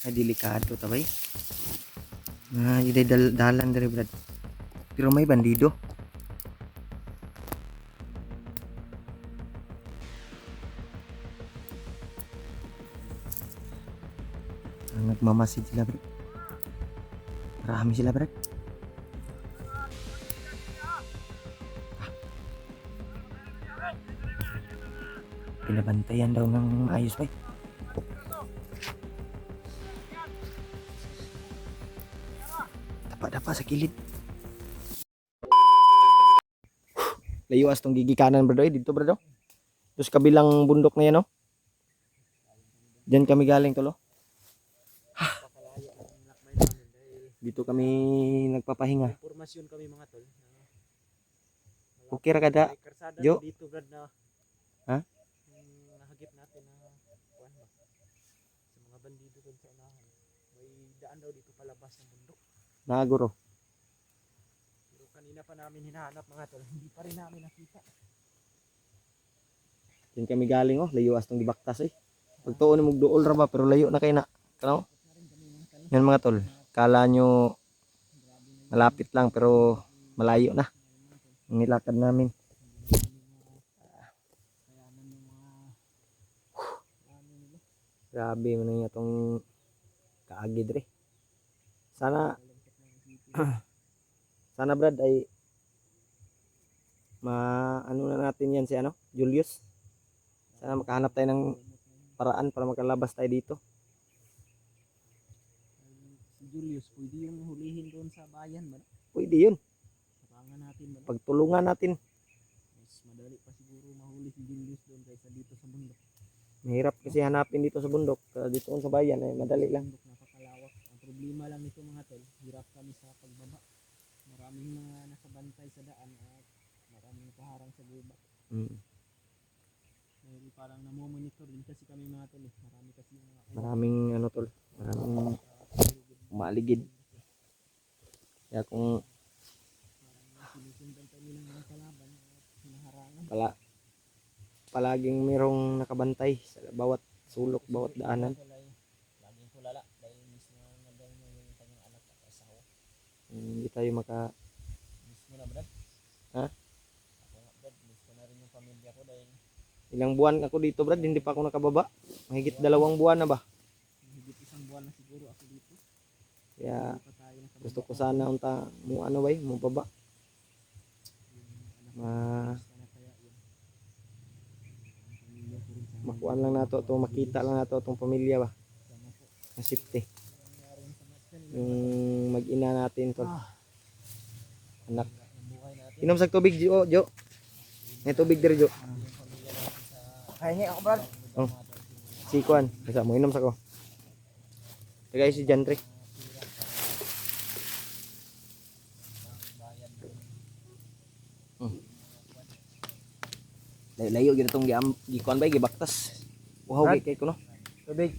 Ay delikado tabay. Iday dalan diri brad. Pero may bandido. Nagmamasid sila brad. Marami sila brad. Pinabantayan daw ng ayos bay. Dapa sa kilid. Layuas tong gigikanan brad dito brad. Terus kabilang bundok na yan oh. Diyan kami galing tolo. Dito kami nagpapahinga. Impormasyon kami mga tol. Okay ra kada. Jo. Dito brad na. Ha? Nahagip natin na kuan ba. Sa mga bandido dun sa unahan. May daan daw dito palabas ng bundok. Naguro. Pero kanina pa namin hinahanap mga tol. Hindi pa rin namin nakita. Diyan kami galing oh. Layuas tong gibaktas eh. Pagtuon mo duol ra ba pero layo na kay na. Kano? Yan mga tol. Kala nyo malapit lang pero malayo na. Ang nilakad namin. Grabe mo na itong kaagid re. Sana sana brad ay ano na natin yan si ano Julius. Sana makahanap tayo ng paraan para makalabas tayo dito. Si Julius, pwede yung hulihin doon sa bayan ba? Pwede yun. Sapangan natin ba? Pagtulungan natin. Mas madali pa siguro mahuli si Julius doon kaysa dito sa bundok. Mahirap kasi hanapin dito sa bundok. Dito sa bayan ay madali lang. Napakalawak. Ang problema lang nito mga tol, hirap kami sa pagbaba. Maraming mga nakabantay sa daan at maraming kaharang sa gubat. Parang namomonitor din kasi kami mga tol eh. Marami kasi mga Maraming ano tol. Maraming umaligid. Kaya kung sinusundan kami ng mga kalaban at hinaharangan. Palaging mayroong nakabantay sa bawat sulok, bawat daanan. Laging tulala dahil miss na daw niya yung kanyang anak at asawa. Hindi tayo maka... Miss mo na brad? Ha? Ako nga brad, miss ko na rin yung pamilya ko dahil Ilang buwan ako dito brad, hindi pa ako nakababa. Mahigit 2 buwan na ba? higit 1 buwan na siguro ako dito. Kaya gusto ko sana unta mo ano bay, mo baba. Makuan lang nato to, makita lang nato tong pamilya ba. Na safety. Yung mag-ina natin tol. Anak. Inom sa tubig Jo, Jo. May tubig diri Jo. Kahingi ako brad. Oh. Si Kuan, basta mo inom sa ko. Tagay si Jantre. Layo gid tong gikuan bay gibaktas. Wow, kay ko no. Tubig.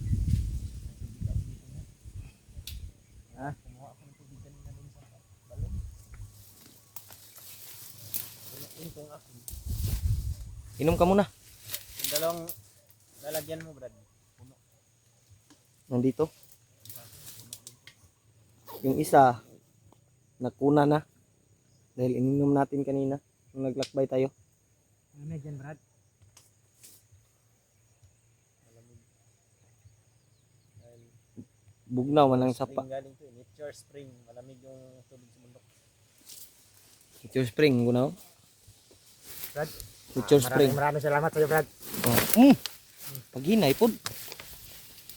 Inom ka muna. Yung dalawang lalagyan mo brad. Puno. Nandito. Yung isa nakuna na dahil ininom natin kanina nung naglakbay tayo. Ano na dyan brad? Bugnaw man ang sapa. Galing to, nature spring. Malamig yung tubig sa bundok. Nature spring gunaw. Brad? Nature spring. Maraming salamat sa iyo brad. Oh. Paghinay pod.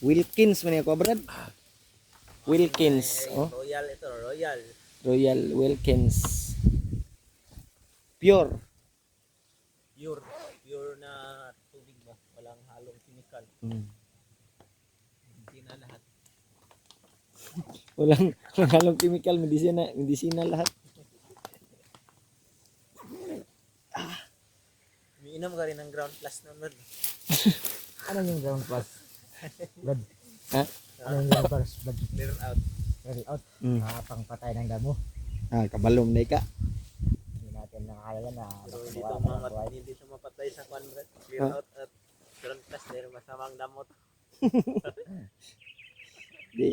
Wilkins man ako brad. Wilkins, oh. Royal ito, Royal. Royal Wilkins. Pure. Pure na tubig ba? Walang halong chemical. Hindi na lahat. Walang halong chemical, medisina lahat. Umiinom ka rin ng ground plus naman. Ano yung ground plus? Blood. Ha? Ano yung ground plus? Blood. Clear out. Carry out. Mm. Pangpatay ng damo. Kabalom na ka. Hindi natin nakakaya yan na. Pero hindi ito mapatay sa kwan brad. Clear out at ground plus dahil masamang damot. Di,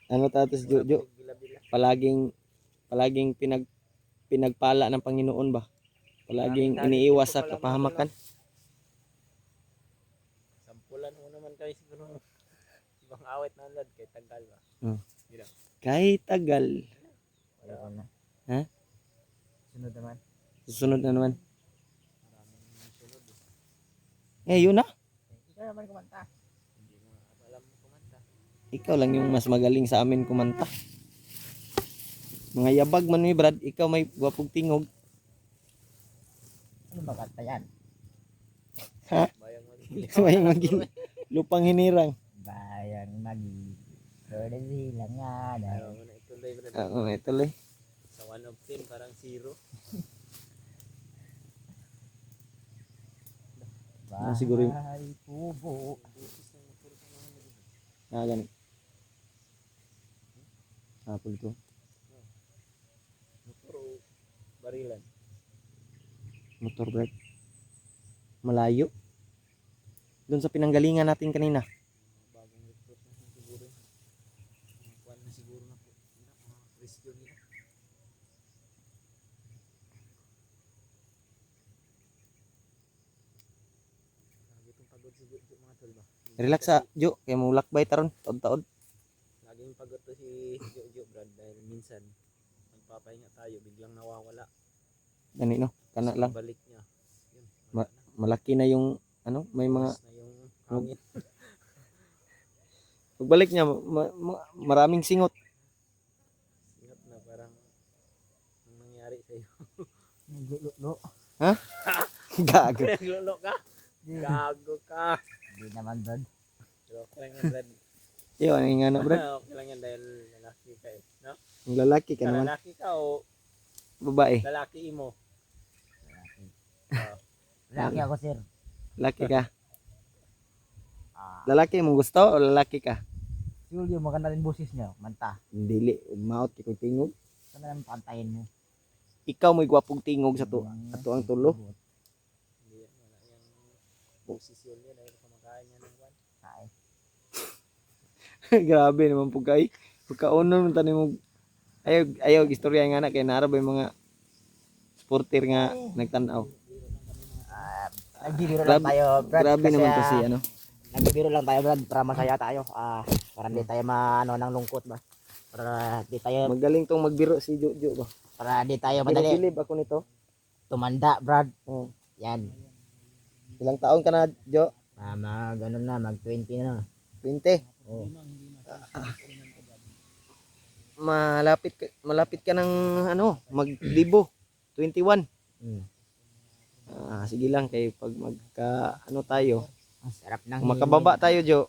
ano tatos Jojo? Bila-bila. Palaging pinagpala ng Panginoon ba? Palaging iniiwas sa kapahamakan. Sampulan mo naman kayo siguro. Ibang awit na lad kay tagal ba. Hmm. Gila. Kahit tagal. Ayoko na. Ha? Sunod naman. Susunod na naman. Maraming sunod eh. Yun na. Ikaw naman kumanta. Hindi mo alam mo kumanta. Ikaw lang yung mas magaling sa amin kumanta. Mga yabag man ni Brad, ikaw may gwapong tingog. Ano ba kanta yan? Bayang mag May maging lupang hinirang. Bayang magi. Pero sila nga ayaw daw. mo na ituloy Brad. Oo, ituloy. Sa 1 of 10 parang 0. Ano siguro yung- Bahay kubo. Ganun. Apple to. Puro barilan. Motor Brad. Malayo. Doon sa pinanggalingan natin kanina. Bagong recruit na siguro. Mga kwan na siguro na po. Mga rescue nila. Lagi itong pagod si Jojo mga tol ba? Relax sa Jo, kay mo lakbay taron taod-taod. Laging pagod to si Jojo Brad dahil minsan magpapahinga tayo biglang nawawala. Gani no, kana lang. Balik niya. Yun, Ma- wala na. Malaki na yung ano, may mga Oras na yung hangin. pagbalik niya maraming singot. Singat na parang ang nangyari sa'yo. Naglulo. Gago. Naglolo ka? Gago ka. Hindi naman Brad. Pero okay lang yan Brad. Yo, ano yung ano Brad? Okay lang yan dahil lalaki ka eh. No? Ang lalaki ka naman. Lalaki ka o Babae. lalaki mo? Lalaki. Ah, Lalaki ako sir. Lalaki ka. Ah, Lalaki mong gusto o lalaki ka? siguro yung maganda rin boses niya. Manta. Dili, maot kay koy tingog. Saan naman pantayin mo? Ikaw may gwapong tingog sa to. Ato ang tulo. hindi yan. Wala yung posisyon niya dahil kumakain niya ng kwan. Ay, Grabe naman po kay. Pagkaunon man tani mo ayaw istorya nga na kay nara ba yung mga sporter nga nagtanaw. nagbibiro lang tayo Brad. Grabe kasi, naman to si ano. nagbibiro lang tayo Brad para masaya tayo. Para hindi tayo maano ng lungkot ba. Para di tayo Magaling tong magbiro si Jojo ba. para di tayo madali Bilib ako nito. tumanda Brad. Oh. Yan. Ilang taon ka na, Jo? Mag ano na, mag 20 na. 20. Oh. Malapit ka ng ano, maglibo. 21. Mm. Sige lang kay pag magka ano tayo, Ang sarap ng kung makababa tayo, Jo.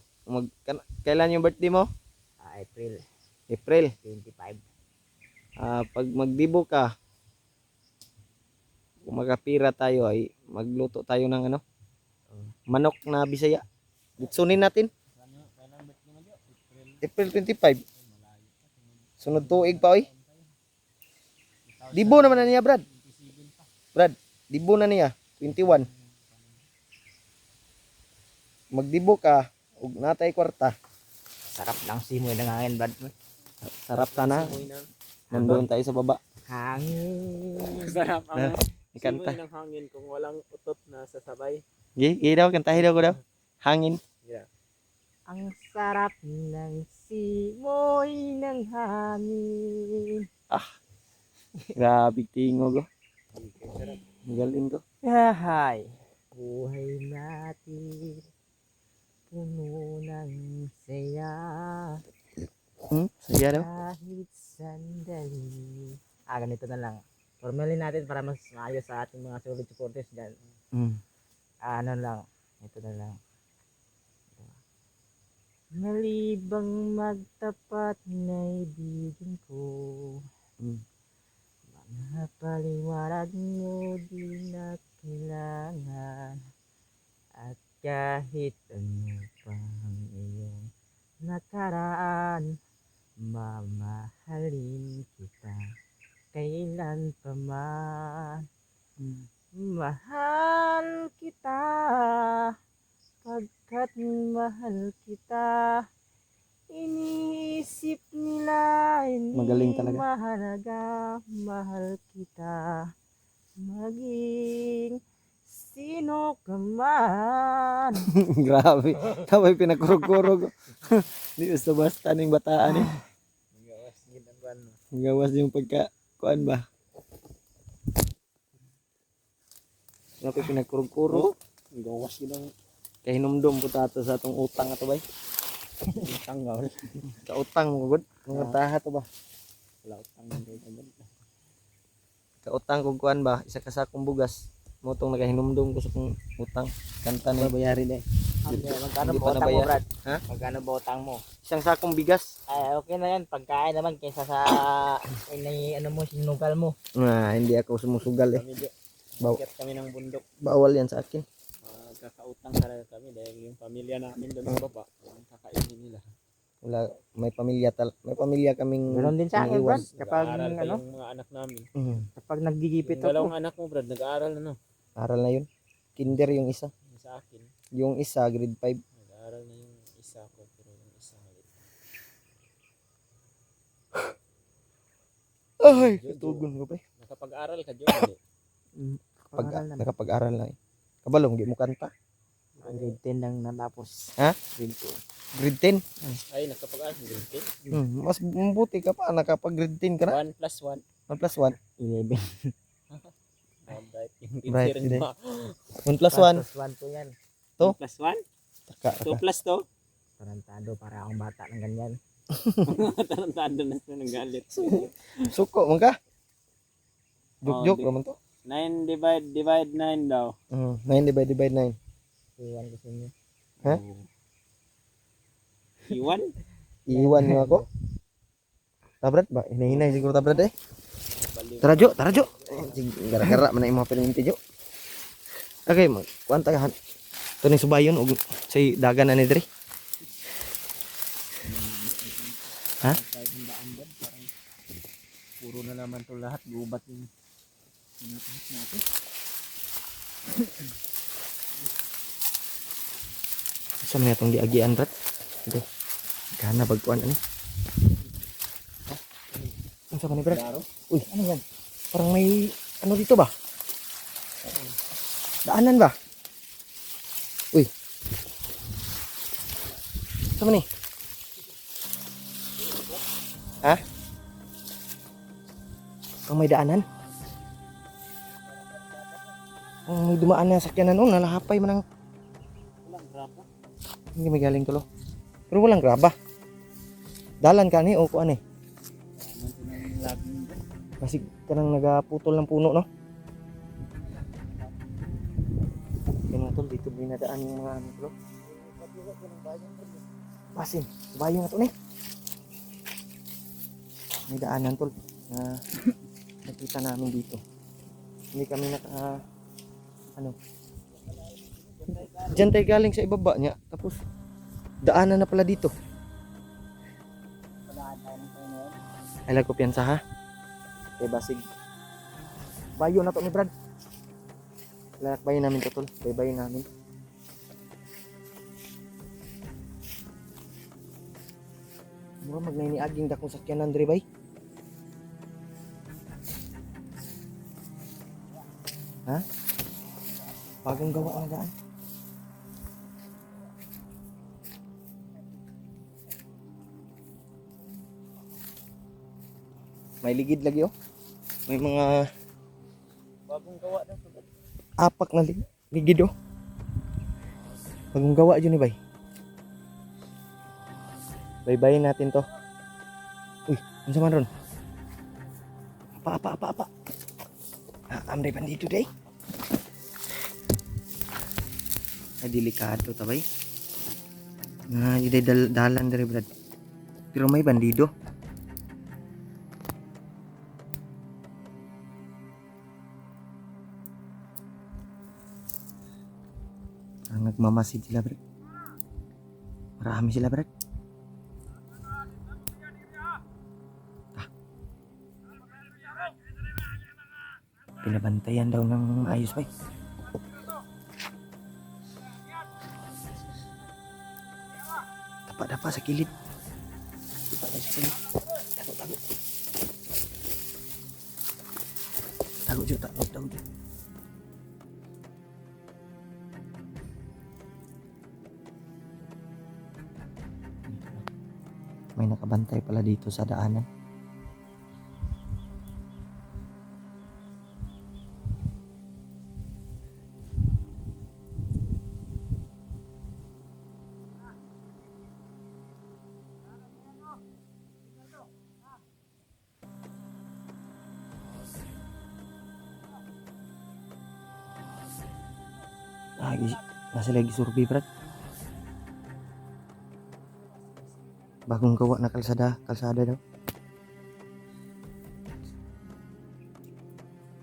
Kailan yung birthday mo? April April. 25. Pag magdibo ka, kung magkapira tayo ay magluto tayo ng ano, manok na Bisaya. Gitsunin natin. April 25. Sunod tuig pa oy. Dibo naman na niya, Brad. Brad, dibo na niya. 21. Magdibo ka, ug natay kwarta. Sarap ng simoy ng hangin Brad. Sarap sana. Simoy ng Nandun tayo sa baba. Hangin. sarap ang Ikanta. simoy ng hangin kung walang utot na sasabay. Gi daw, kantahin daw ko daw. Hangin. Yeah. Ang sarap ng simoy ng hangin. Grabe tingog. Sarap. Magaling ko. Yahay. Buhay natin puno ng saya. Saya daw. Kahit sandali. Ganito na lang. Formalin natin para mas maayos sa ating mga solid supporters dyan. Ano lang. Ito na lang. Malibang magtapat na ibigin ko. Mga paliwanag mo di na kailangan. At kahit ano pang iyong nakaraan, mamahalin kita kailan pa man. Mahal kita pagkat mahal kita, Iniisip nila hindi Magaling talaga. mahalaga, mahal kita. Maging sino ka man. Grabe. Tapos pinakurog-kurog. Di basta-basta ning bataan eh. Gawas ginagawa mo. Gawas yung pagka kuan ba. Tapos pinakurog-kurog. Gawas ginang Kay hinumdum po tato sa atong utang ato bay. tanggal. Sa utang mo gud. Mga taha to ba. Wala utang agad. Sa utang kog kuan ba, isa ka sakong bugas. Mo tong nagahinumdum ko sa kong utang. Kanta ni Babayarin eh. Magkano Hindi ba pa utang mo, nabayad. Brad? Ha? Magkano ba utang mo? isang sakong bigas. Ay, okay na yan. Pagkain naman kaysa sa ano mo, sinugal mo. Hindi ako sumusugal eh. Kami Baw Bakit kami ng bundok. bawal yan sa akin. Kakautang talaga kami dahil yung pamilya namin doon sa baba, yung kakainin nila. Wala, may pamilya kaming Ganon din sa akin, iniiwan. Brad. Kapag, Nag-aaral pa ano, yung mga anak namin. kapag naggigipit Yung ako. dalawang anak mo, Brad, nag-aaral ano? Aral na yun. Kinder yung isa. Yung sa akin, Yung isa, grade 5. nag-aaral na yung isa ko, pero yung isa mali. Ay, katugon ko pa eh. Nakapag-aral ka, John? Hindi. Pag-aral naman. Nakapag-aral na eh. Kabalong, di mo kanta. Grade 10 lang natapos. Ha? Grade Grade 10. Ay, nakapag-aral ka, John? Mas mabuti ka pa, nakapag grade 10 ka na. 1 plus 1. 1 plus 1. 11. Bright. Yung Bright, teacher hindi. mo. 1 plus 1. Plus 1 po yan. 1 plus 1? Taka, 2 plus 2? Tarantado para akong bata ng ganyan. Tarantado na siya ng galit. Suko man ka. Joke-joke di- naman to. 9 divide 9 daw. 9 divide 9. Iwan ko sa inyo. Ha? Iwan? Iiwan niyo ako. Tabrad ba? Hinahinay siguro tabrad eh. Baliw. Tara Jo. Sige, gara-gara man na imong pininti Jo. Okay, kuan tagahan. Ito ni subayon og say dagan na ni diri. Ha? Kahit ang daan ba, parang puro na naman to lahat. Gubat yung pinapahit natin. Sa man itong diagian rat. Ito. Kana bagkuan ani. Ha? Ano sa man brad? Klaro? Uy, ano yan? Parang may ano dito ba? Daanan ba? Uy. Sa man ni? Ha? Ang may daanan? Ang may dumaan na sakyanan nalahapay man ang Walang grapa. hindi may galing tulo. Pero walang graba. Dalan ka ni o kuan eh. Naman ko ng laging ba? Kasi kanang nagaputol ng puno no. Yan nga tol, dito binadaan yung mga ano tulo. Basin, bayo nga to ni. May daanan tol na nakita namin dito. Hindi kami naka ano. Diyan tayo galing sa ibaba niya. Tapos daanan na pala dito. Ay lang ko piyansa ha. Kay basig. Bayo na to ni Brad. Lalakbayin namin to tol. Baybayin namin. Mura magnainiaging dakong sakyanan diri bay. Ha? Bagong gawa na daan. May ligid lagi oh. May mga Bagong gawa daw to. apak na ligid oh. Bagong gawa yun ni bay. Baybayin natin to. Uy, ano man ron? Apa. Amre bandito day. Ay delikado ta bay. Nga juday dalan dari Brad. Pero may bandido. Ang nagmamasid sila Brad. Marami sila Brad. Pinabantayan daw ng ayos bay. Dapa sa kilid. Tago, tago. Tago, Jo, tago, tago, Jo. May nakabantay pala dito sa daanan. Nasa lagi survey, Brad. Bagong gawa na kalsada daw.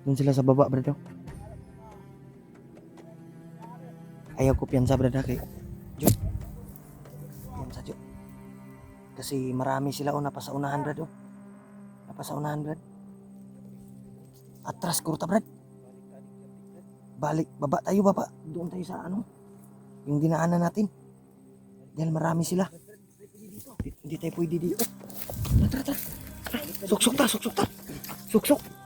Doon sila sa baba, Brad. Daw. Ayaw ko piyansa, Brad, ha, kay Jo. Piyansa, Jo. Kasi marami sila, napasaunahan, Brad. Napasaunahan, Brad. Atras, kurta, Brad. Balik, baba tayo, baba. Doon tayo sa yung dinaanan natin. Dahil marami sila. Hindi tayo pwede dito. Tara. Suksok ta. Suksok.